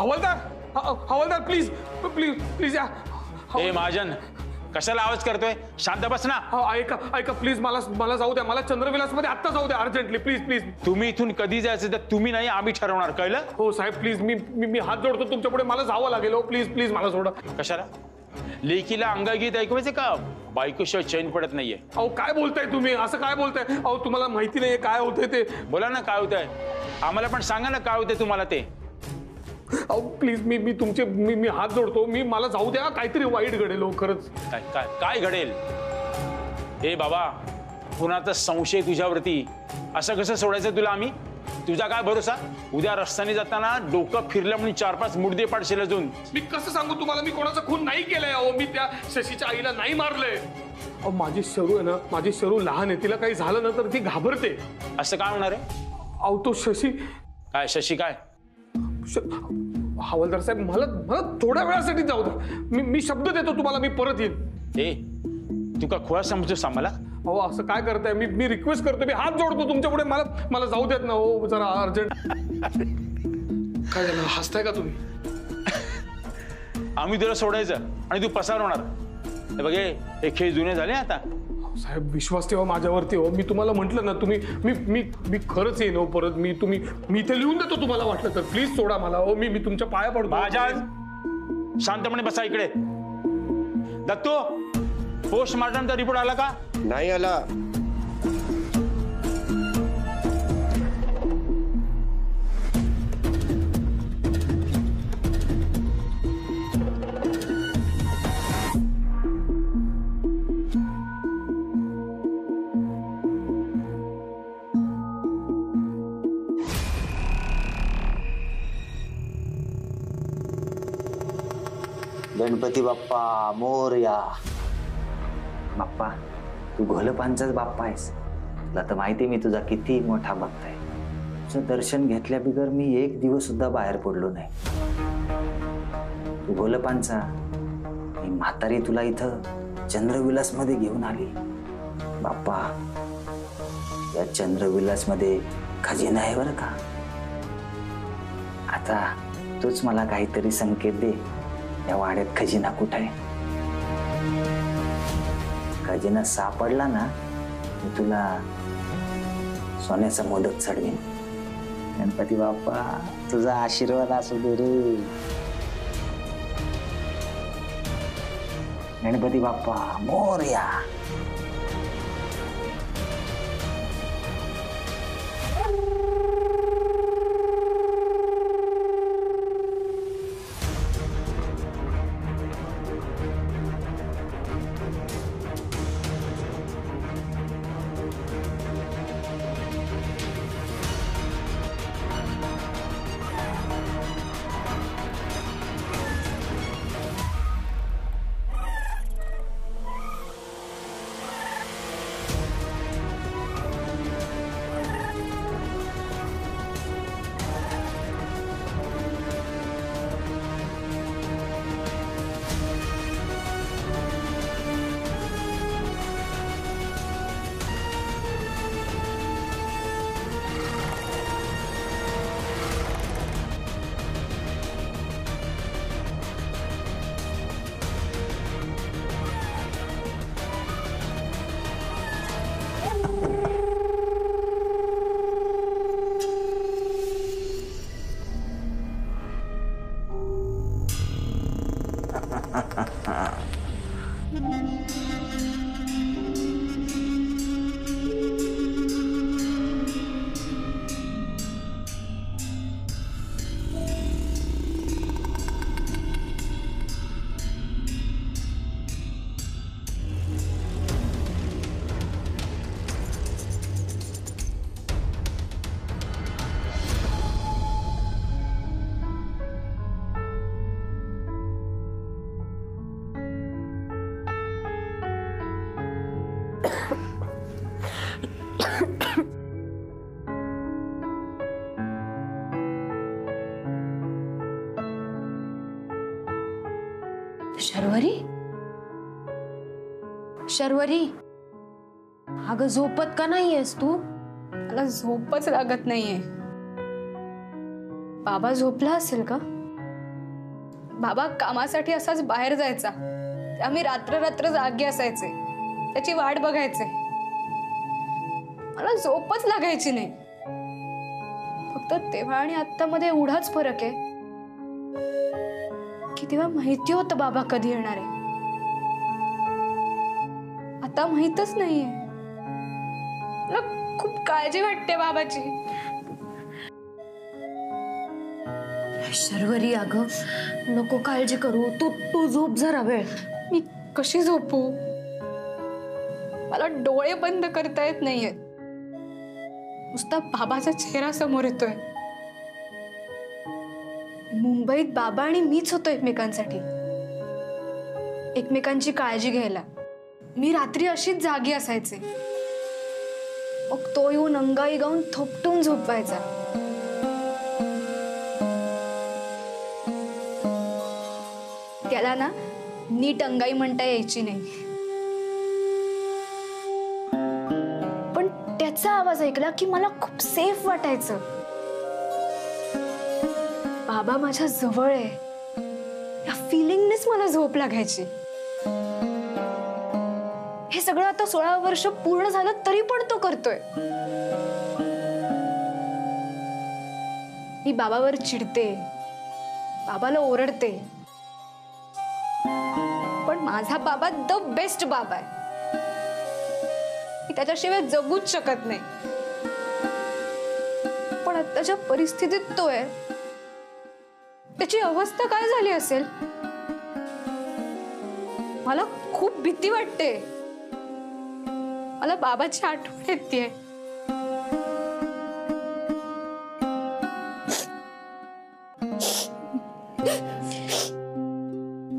हवालदार, हवालदार please please please या. ए महाजन, कशाला आवाज करतोय? शांत बस ना. ऐका ऐका प्लीज, मला जाऊ द्या. मला चंद्रविलास मध्ये आत्ता जाऊ द्या अर्जंटली, प्लीज प्लीज. तुम्ही इथून कधी जायचं तर तुम्ही नाही, आम्ही ठरवणार, कळलं? हो साहेब प्लीज, मी हात जोडतो तुमच्या पुढे, मला जावं लागेल. हो प्लीज प्लीज मला सोडा. कशाला? लेकीला अंगागीत ऐकवायचे का? बायकोशिवाय चैन पडत नाहीये. अहो काय बोलताय तुम्ही, असं काय बोलताय? अहो तुम्हाला माहिती नाहीये काय होतंय ते. बोला ना काय होतंय, आम्हाला पण सांगा ना काय होतंय तुम्हाला ते. अहो प्लीज, मी तुमचे मी हात जोडतो. मला जाऊ द्या, काहीतरी वाईट घडेल. हो खरंच. काय काय काय घडेल? ए बाबा, कुणाचा संशय तुझ्यावरती, असं कसं सोडायचं तुला आम्ही? तुझा काय भरोसा? उद्या रस्त्याने जाताना डोकं फिरलं म्हणून 4-5 मुर्दे पाडशील अजून. मी कसं सांगू तुम्हाला, मी कोणाचा खून नाही केलाय. अहो मी त्या शशीच्या आईला नाही मारलंय. अहो माझी शरू आहे ना, माझी शरू लहान आहे, तिला काही झालं ना तर ती घाबरते. असं काय होणार आहे? अहो तो शशी. काय शशी काय? हवालदार साहेब, मला थोड्या वेळासाठी जाऊ द्या. मी शब्द देतो तुम्हाला, मी परत येईन. ए तू का खोळा समजतोस आम्हाला? अहो असं काय करताय? मी रिक्वेस्ट करतो, मी हात जोडतो तुमच्या पुढे. मला जाऊ देत ना. हो जरा अर्जंट. काय झालं, हसताय का तुम्ही? आम्ही तुला सोडायचं आणि तू पसार होणार. हे बघे, हे खेळ जुने झाले आता. साहेब विश्वास ठेवा माझ्यावरती. हो मी तुम्हाला म्हटलं ना, तुम्ही मी खरंच येईन. हो परत मी इथे लिहून देतो तुम्हाला वाटलं तर. प्लीज सोडा मला. हो मी तुमच्या पाया पडतो. माझ्या शांतपणे बसा इकडे. दत्तू, पोस्टमार्टमचा रिपोर्ट आला का? नाही आला. गणपती बाप्पा मोरया. बाप्पा, तू घोलपांचाच बाप्पा आहेस. तुला तर माहिती मी तुझा किती मोठा भक्त आहे. तुझं दर्शन घेतल्या बिगर मी एक दिवस सुद्धा बाहेर पडलो नाही. तू घोलपांचा, मी म्हातारी तुला इथं चंद्रविलास मध्ये घेऊन आली. बाप्पा, या चंद्रविलास मध्ये खजिना आहे बरं का. आता तूच मला काहीतरी संकेत दे, या वाड्यात खजिना कुठे आहे? खजिना सापडला ना, मी तुला सोन्याचा मोदक चढवीन. गणपती बाप्पा, तुझा आशीर्वाद असू दे रे. गणपती बाप्पा मोरया. शर्वरी, शर्वरी, अगं झोपत का नाहीयेस तू? मला झोपच लागत नाहीये. बाबा झोपला असेल का? बाबा कामासाठी असाच बाहेर जायचा, आम्ही रात्र रात्र जागे असायचे, त्याची वाट बघायचे. मला झोपच लागायची नाही. फक्त तेव्हा आणि आता मध्ये एवढाच फरक आहे की तेव्हा माहिती होतं बाबा कधी येणार आहे. आता माहितच नाहीये. मला खूप काळजी वाटते बाबाची. शर्वरी अगं नको काळजी करू, तू झोप जरा वेळ. मी कशी झोपू? मला डोळे बंद करता येत नाहीयेत. नुसता बाबाचा चेहरा समोर येतोय. मुंबईत बाबा आणि मीच होतो एकमेकांसाठी, एकमेकांची काळजी घ्यायला. मी रात्री अशीच जागी असायचे, मग तो येऊन अंगाई गाऊन थोपटून झोपवायचा. त्याला ना नीट अंगाई म्हणता यायची नाही, पण त्याचा आवाज ऐकला की मला खूप सेफ वाटायचं. बाबा माझ्या जवळ आहे या फिलिंगनेच मला झोप लागायची. हे सगळं आता 16 वर्ष पूर्ण झालं तरी पण तो करतोय. मी बाबावर चिडते, बाबाला ओरडते, पण माझा बाबा द बेस्ट बाबा आहे. मी त्याच्याशिवाय जगूच शकत नाही. पण आताच्या परिस्थितीत तो आहे, त्याची अवस्था काय झाली असेल? मला खूप भीती वाटते. मला बाबाची आठवण येते.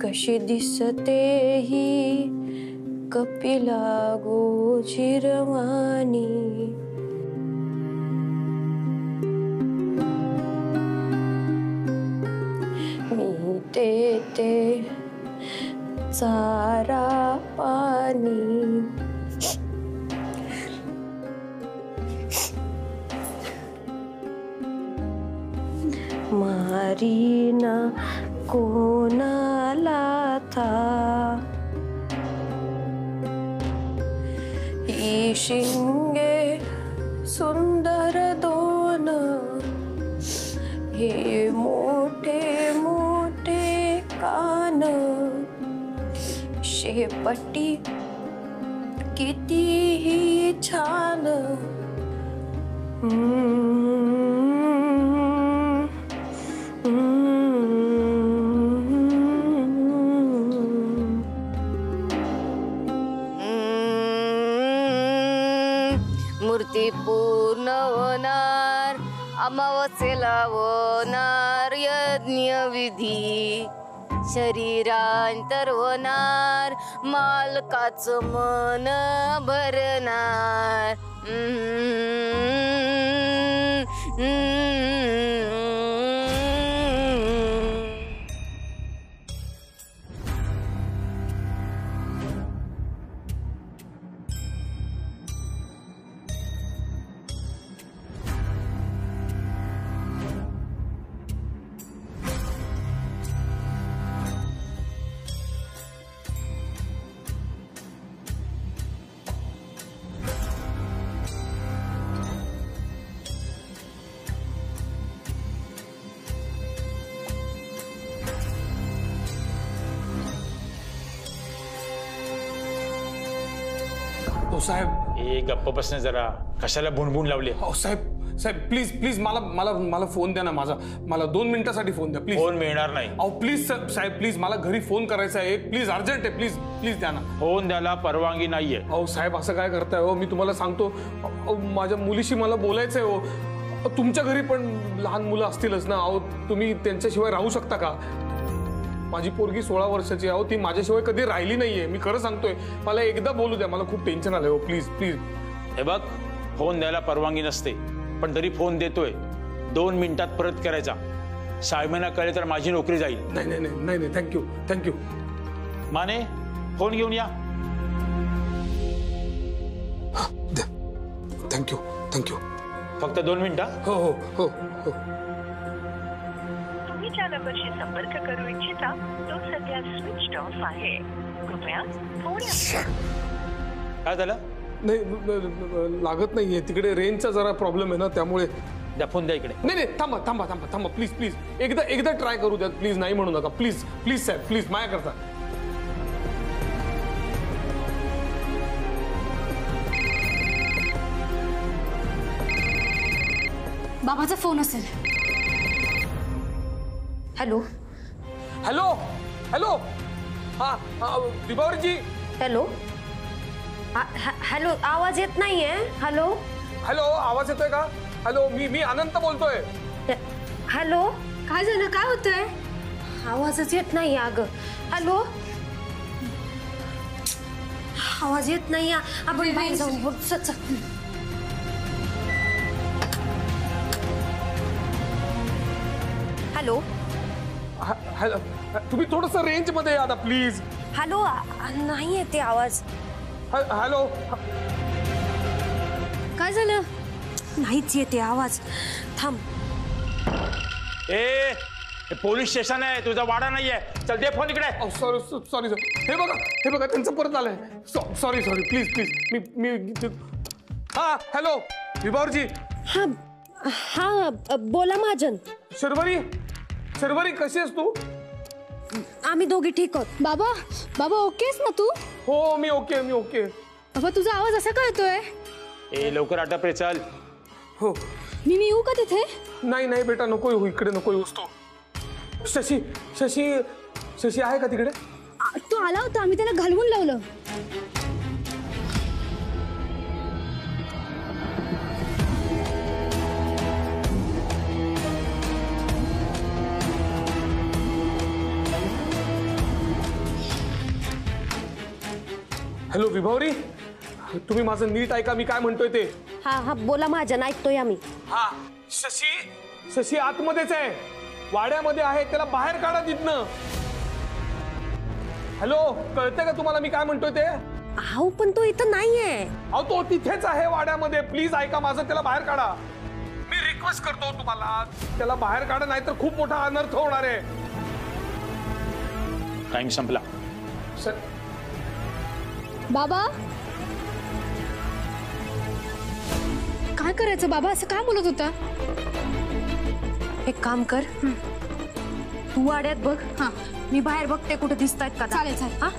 कशी दिसते ही कपिला गोजिरवाणी, मी देते चारा पाणी. मारीना कोणाला था ही शिंगे सुंदर दोन, हे मोठे मोठे कान, शेपटी कितीही छान. मूर्ती पूर्ण होणार, अमावस्येला होणार यज्ञ विधी, शरीरांतर होणार, मालकाचं मन भरणार. साहेब ए गप्प बसणे जरा, कशाला बुणबुण लावली? साहेब साहेब प्लीज प्लीज मला मला मला फोन द्या ना माझा. मला 2 मिनिटासाठी फोन द्या प्लीज. फोन मिळणार नाही. प्लीज साहेब प्लीज मला घरी फोन करायचा आहे. प्लीज अर्जंट आहे. प्लीज प्लीज द्या ना. फोन द्यायला परवानगी नाहीये. साहेब असं काय करताय हो? मी तुम्हाला सांगतो, माझ्या मुलीशी मला बोलायचंय हो. तुमच्या घरी पण लहान मुलं असतीलच ना. तुम्ही त्यांच्याशिवाय राहू शकता का? माझी पोरगी 16 वर्षाची आहे. ती माझ्याशिवाय कधी राहिली नाहीये. मी खरं सांगतोय. मला एकदा बोलू द्या. मला खूप टेन्शन आलंय हो. Please please. हे बघ, फोन द्यायला परवानगी नसते, पण तरी फोन देतोय. 2 मिनिटात परत करायचा. साहेबांना कळले तर माझी नोकरी जाईल. नाही नाही नाही नाही थँक्यू थँक्यू. माने, फोन घेऊन या. Thank you thank you. फक्त 2 मिनिटं. हो हो हो हो. तुम्ही ज्या नंबरशी संपर्क करू इच्छिता तो सध्या स्विच ऑफ आहे. कृपया थोड्या काय झालं? नाही लागत नाहीये तिकडे रेंजचा जरा प्रॉब्लेम आहे ना त्यामुळे. द्या फोन द्या इकडे. नाही नाही थांबा थांबा थांबा थांबा प्लीज प्लीज एकदा ट्राय करू द्या प्लीज. नाही म्हणू नका प्लीज प्लीज साहेब प्लीज माया करता. बाबाचा फोन असेल. हॅलो हॅलो हॅलो हा विभावरजी. हॅलो हॅलो आवाज येत नाहीये. हॅलो हॅलो आवाज येतोय का? हॅलो मी अनंत बोलतोय. हॅलो काय झालं? काय होतंय? आवाजच येत नाही अगं. हॅलो आवाज येत नाही. आपण बाहेर जाऊन बोल. हॅलो हॅलो तुम्ही थोडस रेंज मध्ये या ना प्लीज. हॅलो नाही येते आवाज. हॅलो काय झालं? नाहीच येते आवाज. थांब. ए पोलीस स्टेशन आहे, तुझा वाडा नाहीये. चल दे फोन इकडे. Sorry sorry sir. हे बघा त्यांचं परत आलंय. सॉरी प्लीज प्लीज मी हा हॅलो विभावरजी. हा हा बोला महाजन. शर्वरी कशी आहेस तू? आम्ही दोघी ठीक आहोत. बाबा ओकेस ना तू? हो मी ओके. बाबा तुझा आवाज असा का येतोय? ए लवकर आटप रे चल. हो मी येऊ का तिथे? नाही बेटा नको येऊ इकडे. नको येऊस तू. शशी आहे का तिकडे? तो आला होता, आम्ही त्याला घालवून लावलं. हॅलो विभावरी तुम्ही माझं नीट ऐका मी काय म्हणतोय ते. हा बोला महाजन ऐकतोय आम्ही. हा शशी आतमध्येच आहे, वाड्यामध्ये आहे. त्याला बाहेर काढा तिथनं. हॅलो कळतंय का तुम्हाला मी काय म्हणतोय ते? अहो पण तो इथं नाहीये. अहो तो तिथेच आहे वाड्यामध्ये. प्लीज ऐका माझं. त्याला बाहेर काढा. मी रिक्वेस्ट करतो तुम्हाला. त्याला बाहेर काढा नाहीतर खूप मोठा अनर्थ होणार आहे. टाइम संपला. सर बाबा काय करायचं? बाबा असं काय बोलत होता? एक काम कर, तू वाड्यात बघ. हा मी बाहेर बघते कुठे दिसतायत का. चालेल. हा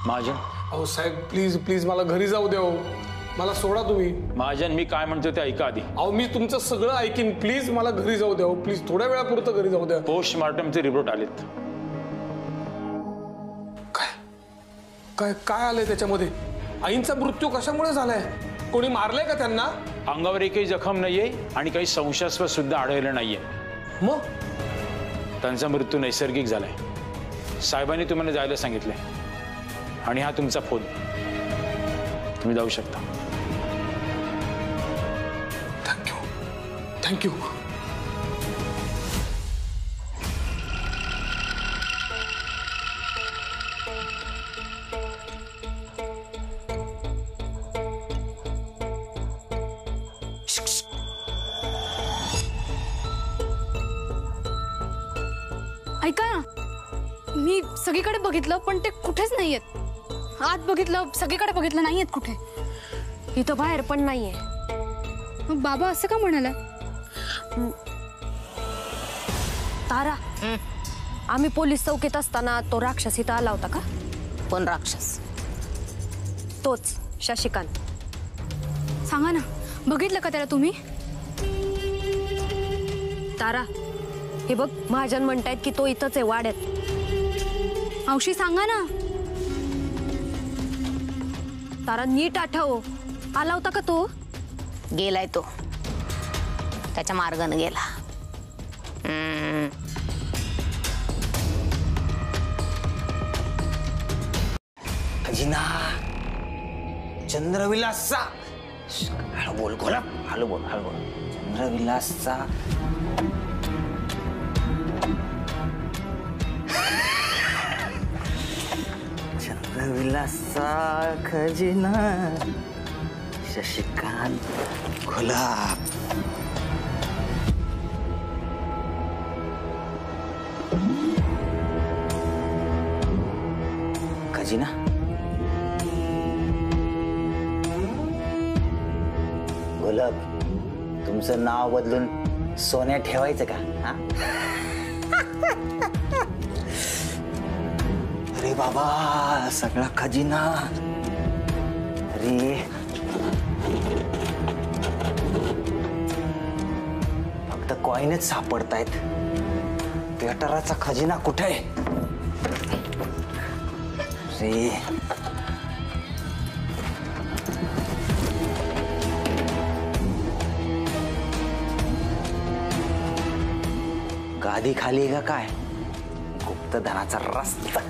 महाजन अहो साहेब प्लीज प्लीज मला घरी जाऊ द्या हो. मला सोडा तुम्ही. महाजन मी काय म्हणतो ते ऐका आधी. अहो मी तुमचं सगळं ऐकीन. प्लीज मला घरी जाऊ द्या हो. प्लीज थोड्या वेळापुरतं घरी जाऊ द्या. पोस्टमार्टमचे रिपोर्ट आलेत. काय काय आलंय त्याच्यामध्ये? आईंचा मृत्यू कशामुळे झालाय? कोणी मारलंय का त्यांना? अंगावर एकही जखम नाहीये आणि काही संशयास्पद सुद्धा आढळलं नाहीये. मग त्यांचा मृत्यू नैसर्गिक झालाय. साहेबांनी तुम्हाला जायला सांगितलंय आणि हा तुमचा फोन. तुम्ही जाऊ शकता. Thank you thank you. ऐका ना, मी सगळीकडे बघितलं पण ते कुठेच नाहीयेत. आत बघितलं, सगळीकडे बघितलं, नाहीयेत कुठे. इथं बाहेर पण नाहीये. मग बाबा असं का म्हणाला? तारा, आम्ही पोलीस चौकीत असताना तो राक्षस इथं आला होता का? कोण राक्षस? तोच शशिकांत. सांगा ना, बघितलं का त्याला तुम्ही? तारा, हे बघ महाजन म्हणतायत की तो इथंच आहे वाड्यात. मावशी सांगा ना. तारा नीट आठव, आला होता का तो? गेलाय तो, त्याच्या मार्गाने गेला. खजिना चंद्रविलासचा. हळू बोल गोलाप, हळू बोल हळू बोल. चंद्रविलासचा चंद्रविलासचा खजिना शशिकांत गुलाब. खजिना गुलाब, तुमचं नाव बदलून सोन्या ठेवायचं का? हा? अरे बाबा, सगळा खजिना. अरे फक्त कॉईनच सापडतायत. पेटराचा खजिना कुठे आहे? रे गादी खाली आहे का काय? गुप्तधनाचा रस्ता.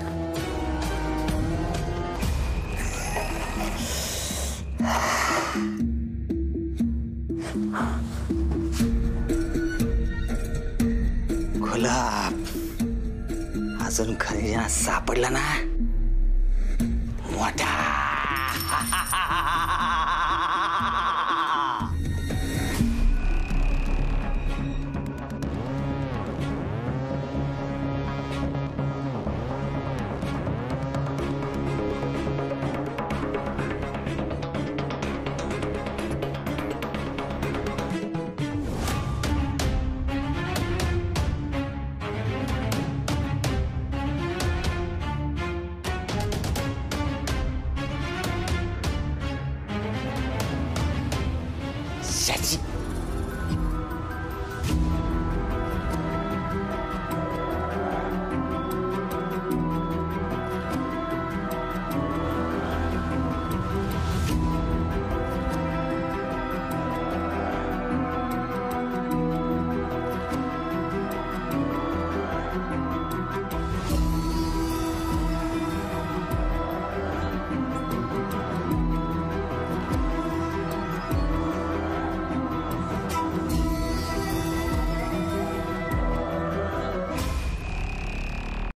गुलाब, अजून खजिना सापडला ना मोठा. शशिकांत